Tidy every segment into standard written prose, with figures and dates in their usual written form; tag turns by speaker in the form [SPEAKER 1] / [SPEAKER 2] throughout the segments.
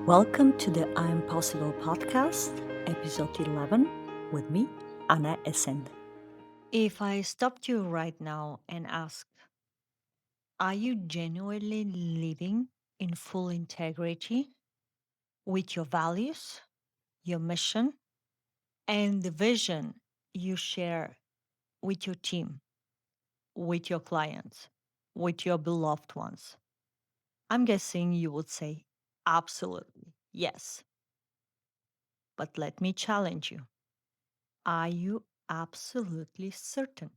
[SPEAKER 1] Welcome to the I Am Possible podcast, episode 11, with me, Anna Essen. If I stopped you right now and asked, are you genuinely living in full integrity with your values, your mission, and the vision you share with your team, with your clients, with your beloved ones? I'm guessing you would say, absolutely, yes. But let me challenge you. Are you absolutely certain?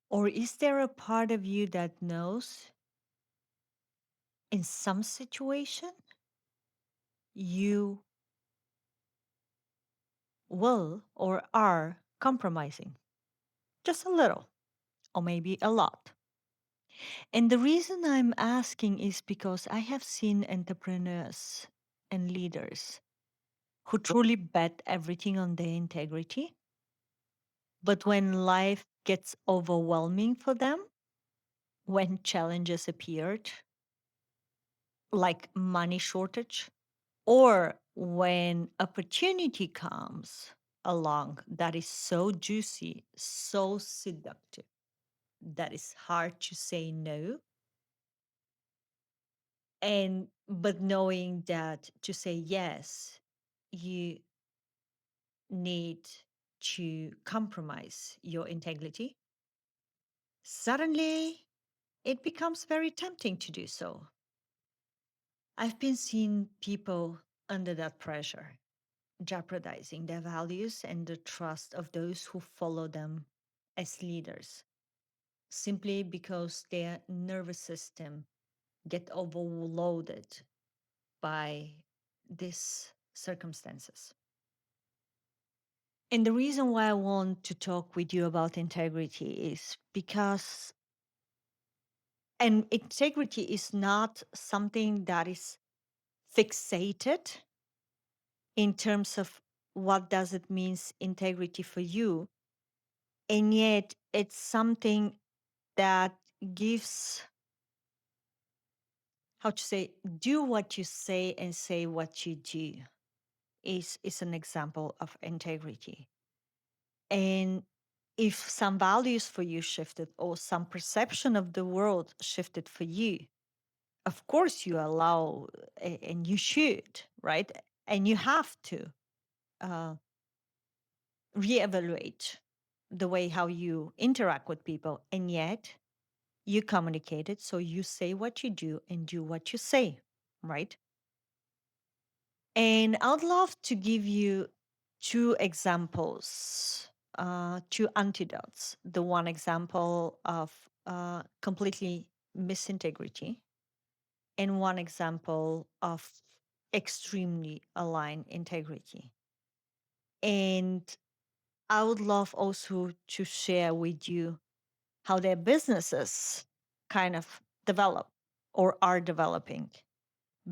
[SPEAKER 1] Or is there a part of you that knows in some situation you will or are compromising? Just a little, or maybe a lot. And the reason I'm asking is because I have seen entrepreneurs and leaders who truly bet everything on their integrity. But when life gets overwhelming for them, when challenges appeared, like money shortage, or when opportunity comes along that is so juicy, so seductive, that is hard to say no. And but knowing that to say yes, you need to compromise your integrity, suddenly it becomes very tempting to do so. I've been seeing people under that pressure jeopardizing their values and the trust of those who follow them as leaders simply because their nervous system get overloaded by these circumstances. And the reason why I want to talk with you about integrity is because and integrity is not something that is fixated in terms of what does it means integrity for you, and yet it's something that gives, how to say, do what you say and say what you do is an example of integrity. And if some values for you shifted or some perception of the world shifted for you, of course you allow and you should, right? And you have to uh, reevaluate the way how you interact with people. And yet you communicate it. So you say what you do and do what you say, right? And I'd love to give you two examples, two antidotes. The one example of completely misintegrity, and one example of extremely aligned integrity. And I would love also to share with you how their businesses kind of develop or are developing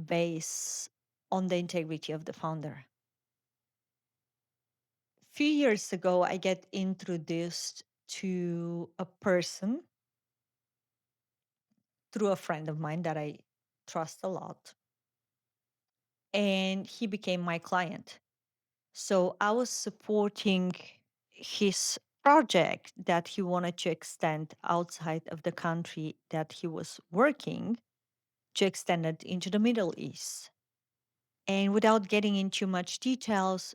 [SPEAKER 1] based on the integrity of the founder. Few years ago, I get introduced to a person through a friend of mine that I trust a lot, and he became my client. So I was supporting his project that he wanted to extend outside of the country that he was working, to extend it into the Middle East. And without getting into much details,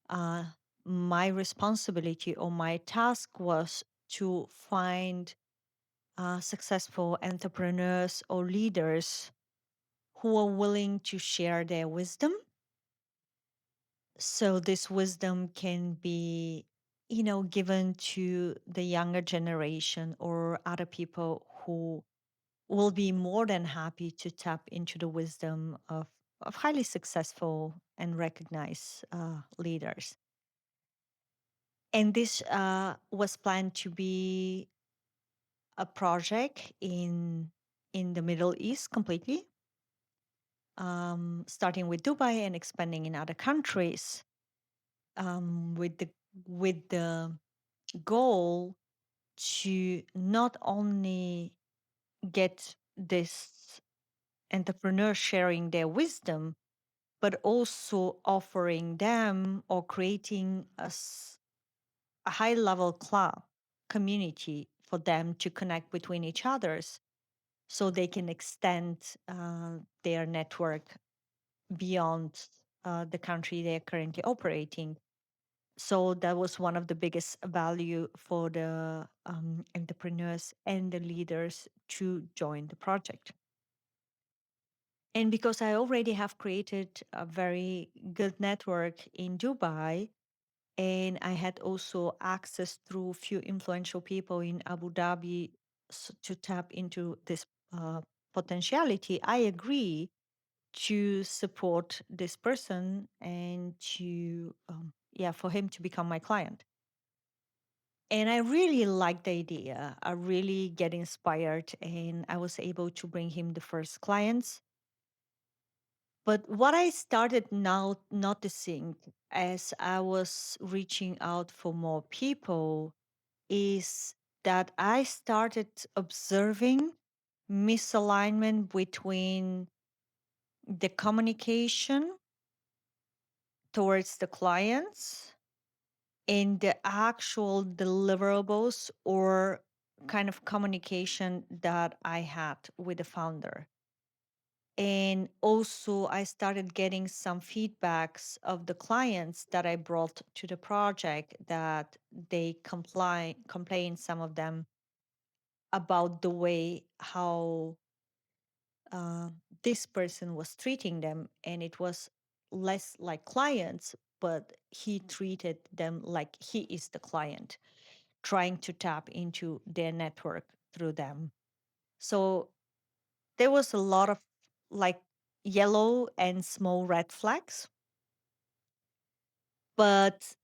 [SPEAKER 1] uh, my responsibility or my task was to find successful entrepreneurs or leaders who are willing to share their wisdom. So this wisdom can be, given to the younger generation or other people who will be more than happy to tap into the wisdom of highly successful and recognized leaders. And this was planned to be a project in the Middle East completely, starting with Dubai and expanding in other countries, with the goal to not only get this entrepreneurs sharing their wisdom, but also offering them or creating a high level club community for them to connect between each others so they can extend their network beyond the country they're currently operating. So that was one of the biggest value for the entrepreneurs and the leaders to join the project. And because I already have created a very good network in Dubai, and I had also access through few influential people in Abu Dhabi to tap into this potentiality, I agree to support this person and to yeah, for him to become my client. And I really liked the idea. I really get inspired, and I was able to bring him the first clients. But what I started now noticing as I was reaching out for more people is that I started observing misalignment between the communication towards the clients and the actual deliverables or kind of communication that I had with the founder. And also, I started getting some feedbacks of the clients that I brought to the project that they complain, some of them, about the way how uh, this person was treating them. And it was less like clients, but he treated them like he is the client, trying to tap into their network through them. So there was a lot of like yellow and small red flags. But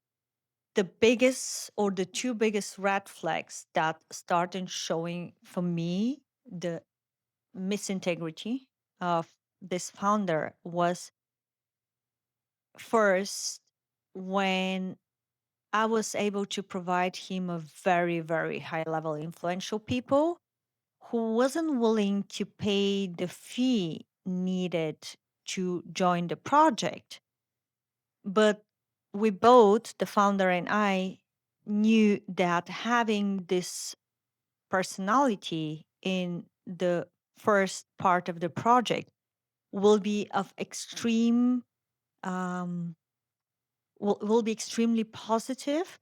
[SPEAKER 1] the biggest or the two biggest red flags that started showing for me the misintegrity of this founder was first when I was able to provide him a very, very high level influential people who wasn't willing to pay the fee needed to join the project. But we both, the founder and I, knew that having this personality in the first part of the project will be of extreme um, will be extremely positive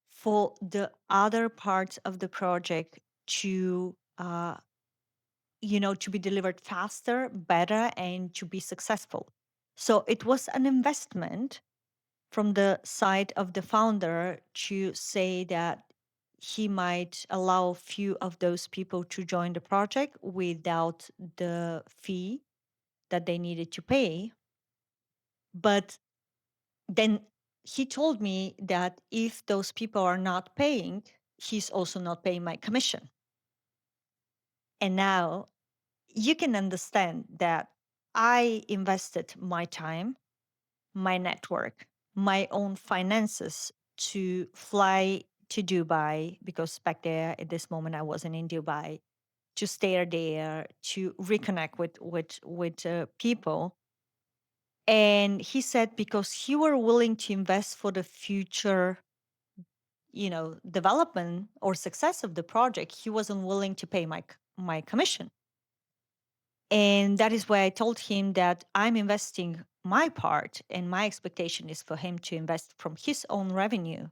[SPEAKER 1] for the other parts of the project to to be delivered faster, better, and to be successful. So it was an investment from the side of the founder to say that he might allow a few of those people to join the project without the fee that they needed to pay. But then he told me that if those people are not paying, he's also not paying my commission. And now you can understand that I invested my time, my network, my own finances to fly to Dubai, because back there at this moment I wasn't in Dubai, to stay there, to reconnect with people. And he said because he were willing to invest for the future, development or success of the project, he wasn't willing to pay my commission. And that is why I told him that I'm investing my part, and my expectation is for him to invest from his own revenue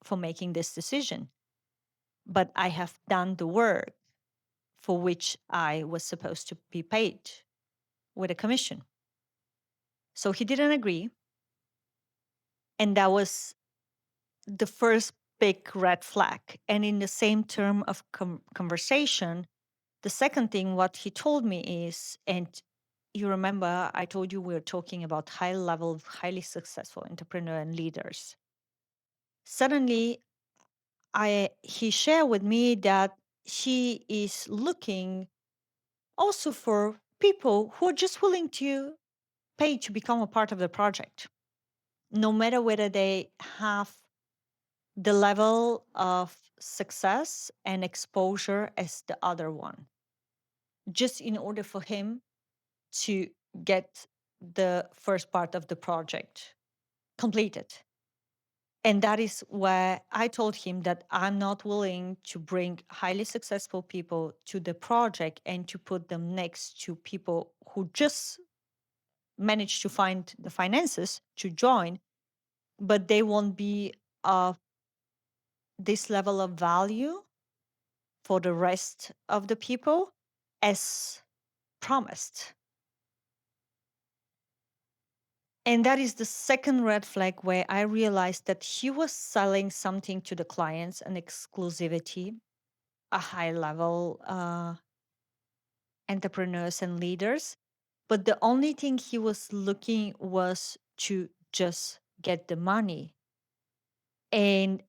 [SPEAKER 1] for making this decision. But I have done the work for which I was supposed to be paid with a commission. So he didn't agree. And that was the first big red flag. And in the same term of conversation, the second thing, what he told me is, and you remember I told you we were talking about high level, highly successful entrepreneur and leaders. Suddenly, he shared with me that he is looking also for people who are just willing to pay to become a part of the project, no matter whether they have the level of success and exposure as the other one, just in order for him to get the first part of the project completed. And that is where I told him that I'm not willing to bring highly successful people to the project and to put them next to people who just managed to find the finances to join, but they won't be of this level of value for the rest of the people as promised. And that is the second red flag where I realized that he was selling something to the clients, an exclusivity, a high level entrepreneurs and leaders. But the only thing he was looking was to just get the money. And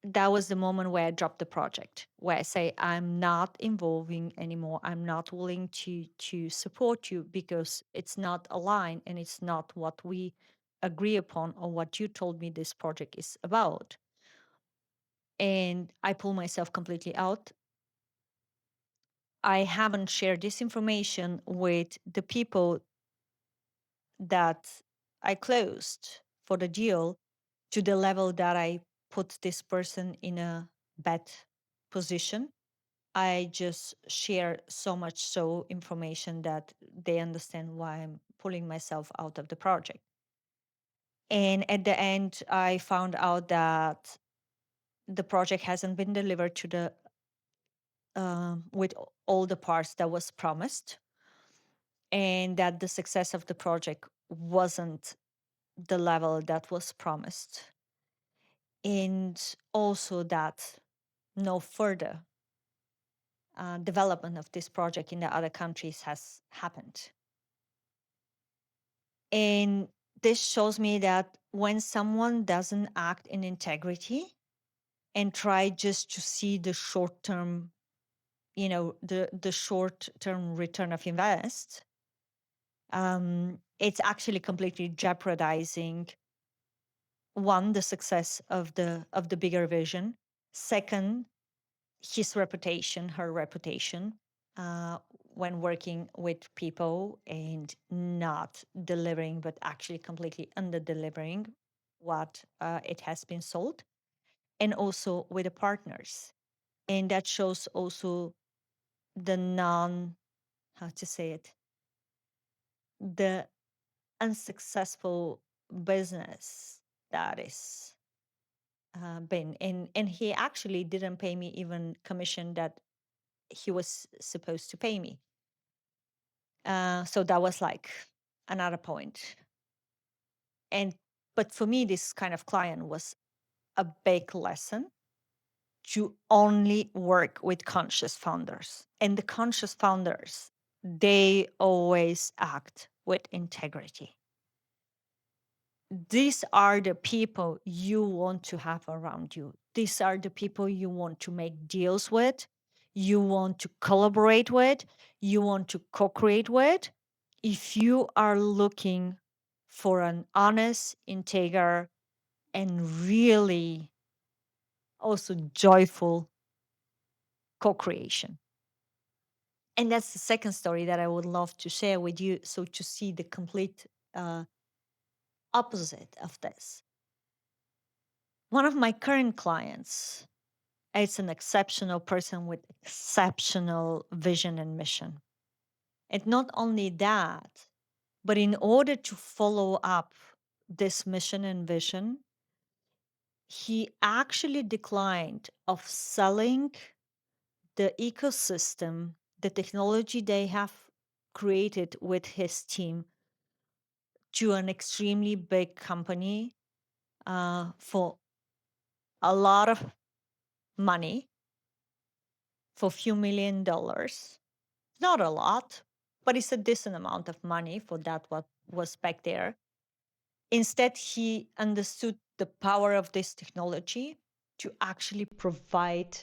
[SPEAKER 1] that was the moment where I dropped the project, where I say, I'm not involving anymore. I'm not willing to support you because it's not aligned and it's not what we agree upon or what you told me this project is about. And I pull myself completely out. I haven't shared this information with the people that I closed for the deal to the level that I put this person in a bad position. I just share so much so information that they understand why I'm pulling myself out of the project. And at the end, I found out that the project hasn't been delivered to the with all the parts that was promised, and that the success of the project wasn't the level that was promised, and also that no further development of this project in the other countries has happened. And this shows me that when someone doesn't act in integrity and try just to see the short term, the short term return of invest, it's actually completely jeopardizing, one, the success of the bigger vision. Second, his reputation, her reputation, when working with people and not delivering, but actually completely under delivering what it has been sold, and also with the partners. And that shows also the how to say it, the unsuccessful business that is been. And he actually didn't pay me even commission that he was supposed to pay me. So that was like another point. And but for me, this kind of client was a big lesson to only work with conscious founders. And the conscious founders, they always act with integrity. These are the people you want to have around you. These are the people you want to make deals with, you want to collaborate with, you want to co create with. If you are looking for an honest, integer, and really also joyful co creation. And that's the second story that I would love to share with you. So, to see the complete opposite of this. One of my current clients is an exceptional person with exceptional vision and mission. And not only that, but in order to follow up this mission and vision, he actually declined of selling the ecosystem, the technology they have created with his team to an extremely big company for a lot of money, for a few $1 million. Not a lot, but it's a decent amount of money for that what was back there. Instead, he understood the power of this technology to actually provide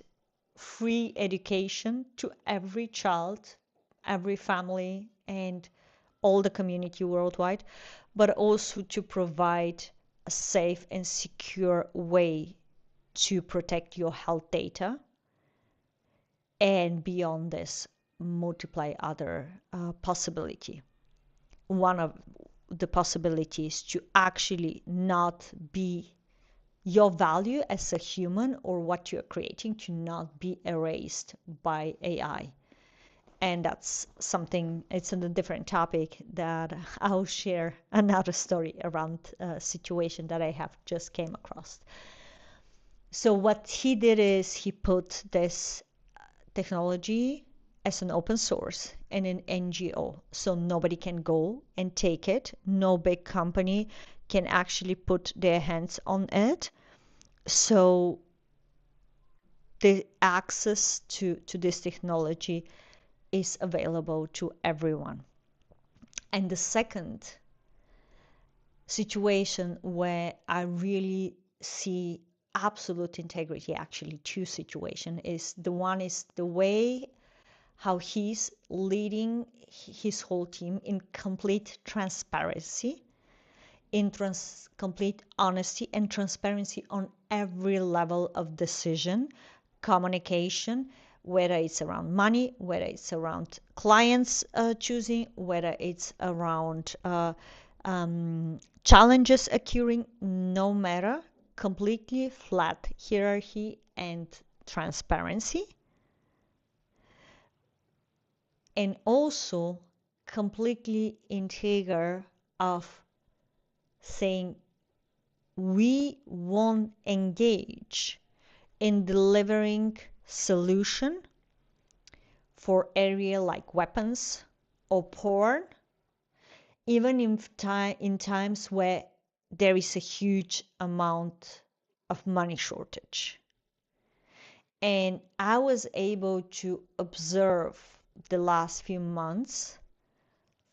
[SPEAKER 1] free education to every child, every family, and all the community worldwide, but also to provide a safe and secure way to protect your health data. And beyond this, multiply other possibility. one of the possibilities to actually not be your value as a human or what you're creating to not be erased by AI. And that's something, it's a different topic that I'll share another story around a situation that I have just came across. So what he did is he put this technology as an open source and an NGO. So nobody can go and take it. No big company can actually put their hands on it. So the access to this technology is available to everyone. And the second situation where I really see absolute integrity, actually two situations, is the way how he's leading his whole team in complete transparency, in complete honesty and transparency on every level of decision, communication, whether it's around money, whether it's around clients choosing, whether it's around challenges occurring, no matter, completely flat hierarchy and transparency. And also completely integer of saying we won't engage in delivering solution for area like weapons or porn, even in times where there is a huge amount of money shortage. And I was able to observe the last few months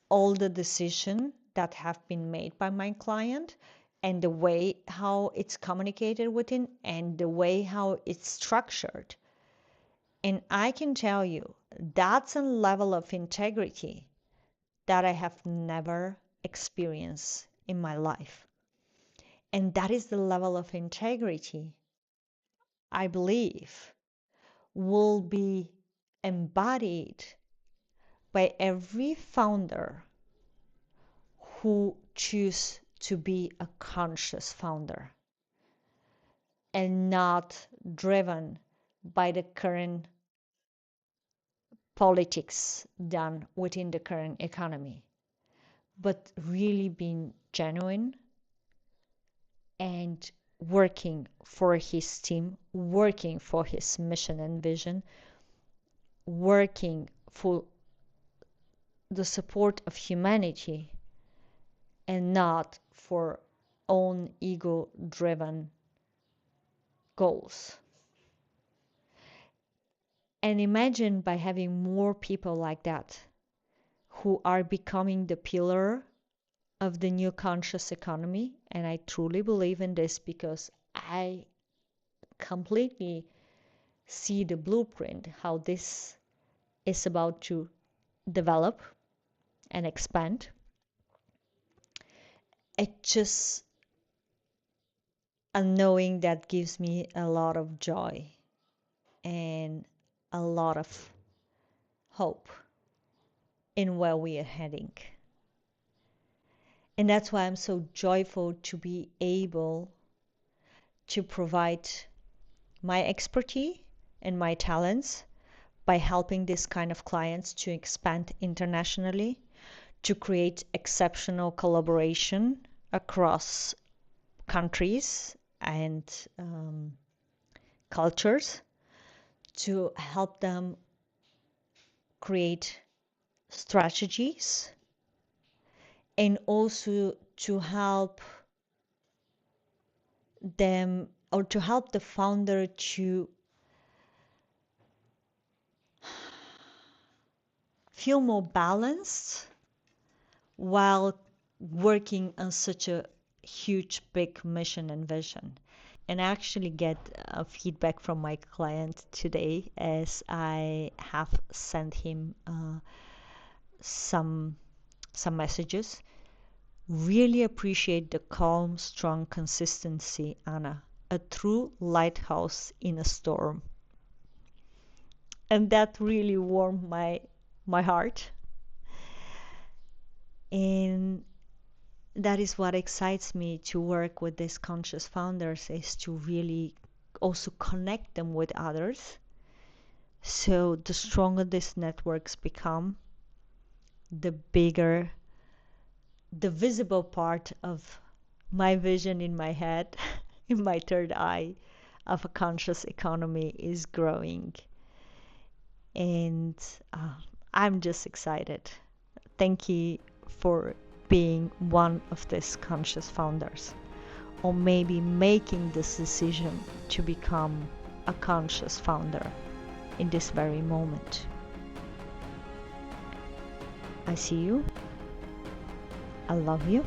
[SPEAKER 1] all the decisions that have been made by my client and the way how it's communicated within and the way how it's structured. And I can tell you that's a level of integrity that I have never experienced in my life. And that is the level of integrity I believe will be embodied by every founder who choose to be a conscious founder and not driven by the current politics done within the current economy, but really being genuine and working for his team, working for his mission and vision, working for the support of humanity and not for own ego driven goals. And imagine by having more people like that who are becoming the pillar of the new conscious economy. And I truly believe in this because I completely see the blueprint, how this is about to develop and expand. It just a knowing that gives me a lot of joy and a lot of hope in where we are heading. And that's why I'm so joyful to be able to provide my expertise and my talents by helping this kind of clients to expand internationally, to create exceptional collaboration across countries and cultures, to help them create strategies and also to help them or to help the founder to feel more balanced while working on such a huge big mission and vision. And I actually get feedback from my client today as I have sent him some messages. Really appreciate the calm, strong consistency, Anna. A true lighthouse in a storm. And that really warmed my heart. And that is what excites me to work with these conscious founders, is to really also connect them with others. So the stronger these networks become, the bigger the visible part of my vision in my head, in my third eye, of a conscious economy is growing. And uh, I'm just excited. Thank you for being one of these conscious founders, or maybe making this decision to become a conscious founder in this very moment. I see you. I love you.